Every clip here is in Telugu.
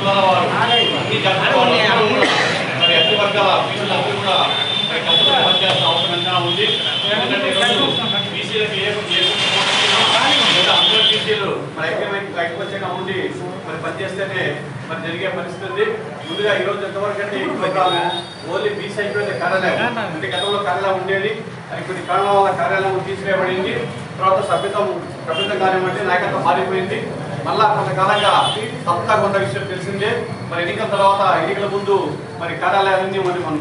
కులాల వారు అన్ని జాతుల వాళ్ళు మరి అన్ని వర్గాల బీసీలందరూ కూడా మరి కష్టపడి పనిచేయాల్సిన అవసరం ఎంతైనా ఉంది. ఎందుకంటే ఈరోజు బీసీలకు అందరూ బీసీలు మరి ఐక్యమత్యంగా ఉండి మరి పనిచేస్తేనే మరి జరిగే పరిస్థితి ఉంది. ముందుగా ఈరోజు ఎంతవరకు అంటే ఈ ప్రోగ్రామ్ ఓన్లీ బీసీ అయిపోయిన కార్యాలయం అంటే గతంలో కార్యాలయం ఉండేది, అది కొన్ని కారణాల వల్ల కార్యాలయం తీసివేయబడింది. తర్వాత సభ్యత్వం కానివ్వండి నాయకత్వం మారిపోయింది. మళ్ళా కొంతకాలంగా తప్పక కొంత విషయం తెలిసిందే. మరి ఎన్నికల తర్వాత ఎన్నికల ముందు మరి కార్యాలయాలన్నీ మనం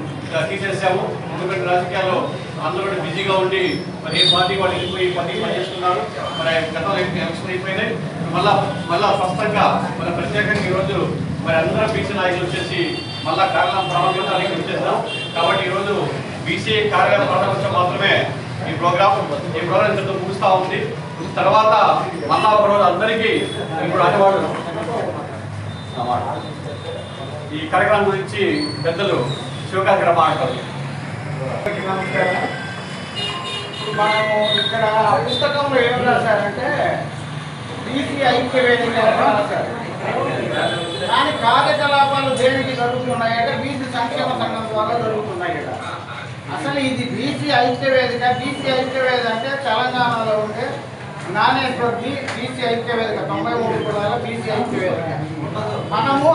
తీసేసాము. ఎందుకంటే రాజకీయాల్లో అందరూ కూడా బిజీగా ఉండి మరి ఏ పార్టీ వాళ్ళు వెళ్ళిపోయి పార్టీకి పనిచేస్తున్నారు. మరి గతంలో ఎలక్షన్ అయిపోయినాయి. మళ్ళా స్పష్టంగా మన ప్రత్యేకంగా ఈరోజు మరి అందరూ బీసీ నాయకులు వచ్చేసి మళ్ళా కార్యాలయం ప్రారంభించడానికి వచ్చేసాం. కాబట్టి ఈరోజు బీసీ కార్యాలయం ప్రారంభించడం మాత్రమే ఈ ప్రోగ్రామ్ ఇంతతో ముగుస్తూ ఉంది. తర్వాత మళ్ళా ఒకరోజు అందరికీ ఇప్పుడు అనేవాడు ఈ కార్యక్రమం గురించి పెద్దలు శివకాంకర మాట్లాడతారు. మనము ఇక్కడ పుస్తకంలో ఏం రాశారంటే బీసీ ఐక్య వేదిక రాశారు. దాని కార్యకలాపాలు దేనికి జరుగుతున్నాయంటే బీసీ సంక్షేమ సంఘం ద్వారా జరుగుతున్నాయట. అసలు ఇది బీసీ ఐక్య వేదిక అంటే తెలంగాణలో ఉండే నానేటువంటి బీసీ ఐక్య వేదిక 93 కులాల బీసీ ఐక్య వేదిక. మనము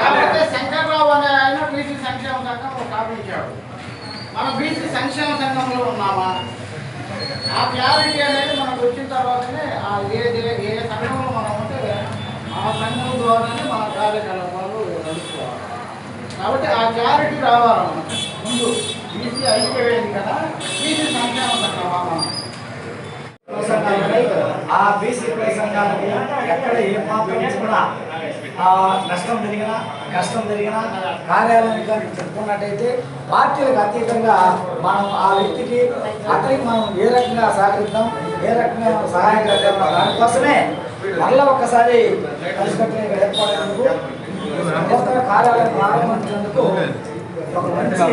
లేకపోతే శంకర్రావు అనే ఆయన బీసీ సంక్షేమ సంఘం స్థాపించాడు. మనం బీసీ సంక్షేమ సంఘంలో ఉన్నామా? ఆ క్లారిటీ అనేది మనకు వచ్చిన తర్వాతనే ఏ సంఘంలో మనం ఉంటే ఆ సంఘం ద్వారానే మన కార్యకలాపాలు నడుచుకోవాలి. కాబట్టి ఆ క్లారిటీ రావాలి మనకు. ముందు బీసీ ఐక్య వేదిక కదా బీసీ సంక్షేమ సంఘమా? ఆ బీసీ సంఘానికి ఎక్కడ ఏ మాత్రం కూడా నష్టం జరిగినా కష్టం జరిగినా కార్యాలయం కానీ చెప్పుకున్నట్టయితే పార్టీలకు అతీతంగా మనం ఆ వ్యక్తికి అతనికి మనం ఏ రకంగా సహకరిద్దాం, ఏ రకంగా మనం సహాయం చేద్దాం, దానికోసమే మళ్ళీ ఒక్కసారి కలిసికట్టుగా ఏర్పడేందుకు నూతన కార్యాలయం ప్రారంభించేందుకు ఒక మంచి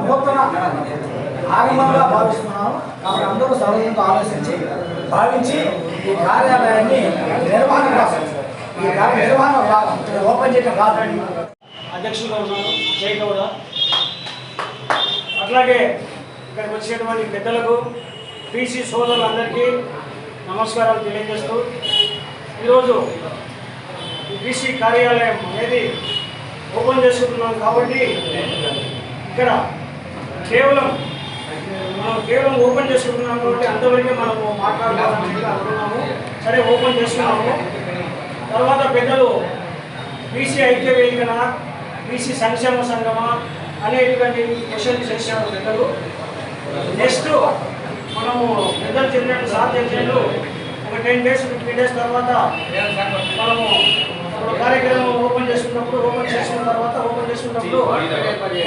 నూతన ఆగమంగా భావిస్తున్నాము. కాబట్టి అందరూ సౌలభ్యంతో ఆలోచించి భావించి ఈ కార్యాలయాన్ని నిర్వహణ కోసం ఈ నిర్వహణ భాగం ఓపెన్ చేయడం కాదు. అధ్యక్షులుగా ఉన్నాను జయగౌడ. అట్లాగే ఇక్కడికి వచ్చేటువంటి పెద్దలకు బీసీ సోదరులందరికీ నమస్కారాలు తెలియజేస్తూ ఈరోజు బీసీ కార్యాలయం అనేది ఓపెన్ చేసుకుంటున్నాం. కాబట్టి ఇక్కడ కేవలం ఓపెన్ చేసుకుంటున్నాము కాబట్టి అంతవరకే మనము మాట్లాడుకోవాలని అనుకున్నాము. సరే ఓపెన్ చేసుకున్నాము. తర్వాత పెద్దలు బీసీ ఐక్య వేదికన బీసీ సంక్షేమ సంఘమా అనేటువంటి క్వశ్చన్ చేశారు పెద్దలు. నెక్స్ట్ మనము పెద్దలు చెప్పినట్టు సాధ్యతలు ఒక 10 days 15 days తర్వాత మనము కార్యక్రమం ఓపెన్ చేసుకున్నప్పుడు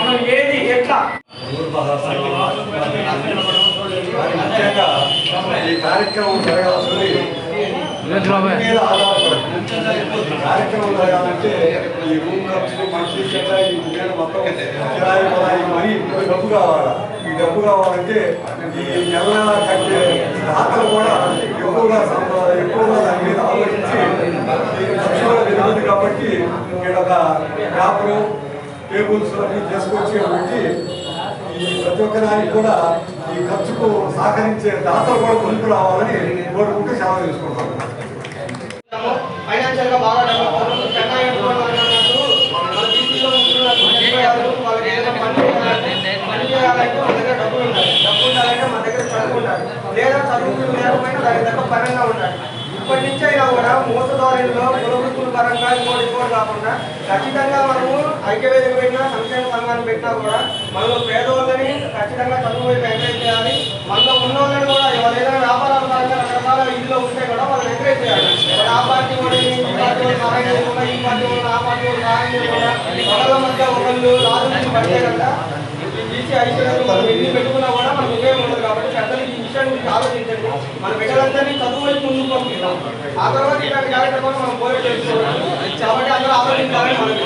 మనం ఏది ఎట్లా ఈ కార్యక్రమం జరగాల్సింది కార్యక్రమం జరగాలంటే ఈ రూమ్ ఖర్చులు మనిషి ఈ నేను మొత్తం కిరాయి కొరాయి మరీ డబ్బు కావాలి. ఈ డబ్బు కావాలంటే ఈ నెల కట్టే దాతలు కూడా ఎక్కువగా దాని మీద ఆలోచించి ఖర్చు కూడా పెరుగుతుంది. కాబట్టి ఇక్కడ ఒక పేపరు టేబుల్స్ అన్ని తీసుకొచ్చి పెట్టి ఈ ప్రతి ఒక్క దానికి కూడా ఈ ఖర్చుకు సహకరించే దాతలు కూడా ముందుకు రావాలని కోరుకుంటూ సేవ తీసుకుంటాం. ఫైనాన్షియల్ గా బాగా డెవలప్ పని చేయాలంటే మన దగ్గర డబ్బులు ఉండాలంటే మన దగ్గర చదువుకుంటారు లేదా చదువుకు లేకపోయినా దాని దగ్గర పరంగా ఉండాలి. ఇప్పటి నుంచి అయినా కూడా మోసదారుల్లో కులవృత్తుల పరంగా ఇంకోటి కాకుండా ఖచ్చితంగా మనము ఐక్యవేదిక పెట్టినా సంక్షేమ సంఘాన్ని పెట్టినా కూడా మనలో పేదవాళ్ళని ఖచ్చితంగా చదువు వైపు ఎంకరేజ్ చేయాలి. మనలో ఉన్న వాళ్ళని కూడా ఎవరైనా వ్యాపారాల పరంగా రకరకాల ఇంట్లో ఉంటే కూడా వాళ్ళని ఎంకరేజ్ చేయాలి. ఆ పార్టీ వాళ్ళని ఈ పార్టీ వాళ్ళు సహాయం చేయకుండా ఈ పార్టీ వాళ్ళు ఆ పార్టీ వాళ్ళు సహాయం చేయకుండా ఒకళ్ళ మధ్య ఒకళ్ళు రాజు నుంచి పడితే కదా బీసీ ఐక్యవేదిక మనం ఎన్ని పెట్టుకున్నా కూడా మనకు ఉపయోగం ఉండదు. కాబట్టి పెద్దలు ఈ విషయాన్ని గురించి ఆలోచించండి. మన బిడ్డలందరినీ చదువు వైపు ముందుకు పంపిస్తాం. ఆ తర్వాత ఇలాంటి కార్యక్రమాలు మనం పోటీ చేసుకోవాలి. కాబట్టి అందరూ ఆలోచించాలని మనకి